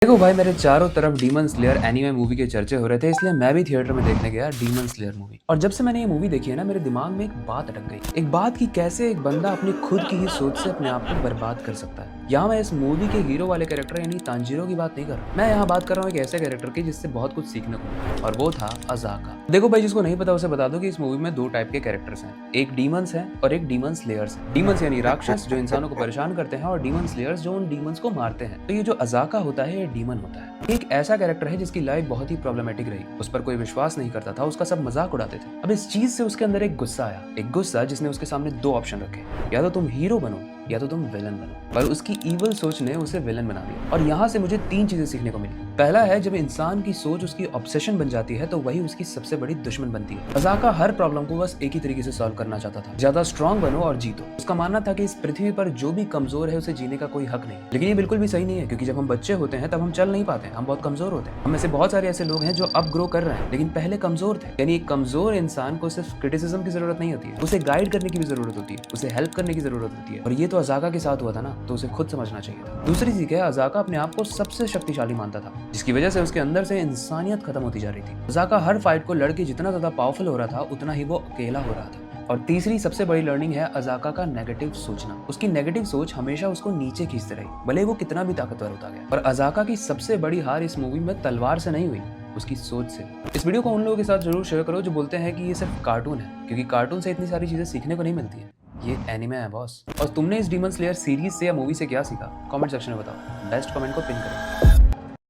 देखो भाई, मेरे चारों तरफ डीमन स्लेयर एनीमे मूवी के चर्चे हो रहे थे, इसलिए मैं भी थिएटर में देखने गया डीमन स्लेयर मूवी। और जब से मैंने ये मूवी देखी है ना, मेरे दिमाग में एक बात अटक गई। एक बात कि कैसे एक बंदा अपनी खुद की ही सोच से अपने आप को बर्बाद कर सकता है। यहाँ मैं इस मूवी के हीरो वाले कैरेक्टर यानी तांजीरो की बात नहीं कर रहा। मैं यहाँ बात कर रहा हूँ एक ऐसे कैरेक्टर की जिससे बहुत कुछ सीखने को मिला, और वो था अज़ाका। देखो भाई, जिसको नहीं पता उसे बता दो कि इस मूवी में दो टाइप के कैरेक्टर्स हैं, एक डीमंस हैं और एक डीमन स्लेयर्स हैं। डीमंस यानी राक्षस जो इंसानों को परेशान करते हैं, और डीमन स्लेयर्स जो उन डीमंस को मारते हैं। तो ये जो अज़ाका होता है, ये डीमन होता है। एक ऐसा कैरेक्टर है जिसकी लाइफ बहुत ही प्रॉब्लमेटिक रही। उस पर कोई विश्वास नहीं करता था, उसका सब मजाक उड़ाते थे। अब इस चीज से उसके अंदर एक गुस्सा आया, एक गुस्सा जिसने उसके सामने दो ऑप्शन रखे, या तो तुम हीरो बनो या तो तुम विलन बनो। पर उसकी ईवल सोच ने उसे विलन बना दिया। और यहाँ से मुझे तीन चीजें सीखने को मिली। पहला है, जब इंसान की सोच उसकी ऑब्सेशन बन जाती है तो वही उसकी सबसे बड़ी दुश्मन बनती है। अज़ाका हर प्रॉब्लम को बस एक ही तरीके से सॉल्व करना चाहता था, ज्यादा स्ट्रांग बनो और जीतो। उसका मानना था कि इस पृथ्वी पर जो भी कमजोर है उसे जीने का कोई हक नहीं। लेकिन ये बिल्कुल भी सही नहीं है, क्योंकि जब हम बच्चे होते हैं तब हम चल नहीं पाते, हम बहुत कमजोर होते हैं। हम में से बहुत सारे ऐसे लोग हैं जो अब ग्रो कर रहे हैं, लेकिन पहले कमजोर थे। यानी एक कमजोर इंसान को सिर्फ क्रिटिसिज्म की जरूरत नहीं होती है, उसे गाइड करने की भी जरूरत होती है, उसे हेल्प करने की जरूरत होती है। और ये तो अज़ाका के साथ हुआ था ना, तो उसे खुद समझना चाहिए था। दूसरी चीज है, अज़ाका अपने आप को सबसे शक्तिशाली मानता था, जिसकी वजह से उसके अंदर से इंसानियत खत्म होती जा रही थी। अज़ाका हर फाइट को लड़के जितना ज्यादा पावरफुल हो रहा था, उतना ही वो अकेला हो रहा था। और तीसरी सबसे बड़ी लर्निंग है अज़ाका का नेगेटिव सोचना। उसकी नेगेटिव सोच हमेशा उसको नीचे खींचते रही, भले वो कितना भी ताकतवर होता गया। और अज़ाका की सबसे बड़ी हार इस मूवी में तलवार से नहीं हुई, उसकी सोच से। इस वीडियो को उन लोगों के साथ जरूर शेयर करो जो बोलते हैं कि ये सिर्फ कार्टून है, क्योंकि कार्टून से इतनी सारी चीजें सीखने को नहीं मिलती है। ये एनिमे है बॉस। और तुमने इस डीमन स्लेयर सीरीज से या मूवी से क्या सीखा, कमेंट सेक्शन में बताओ। बेस्ट कमेंट को पिन करो।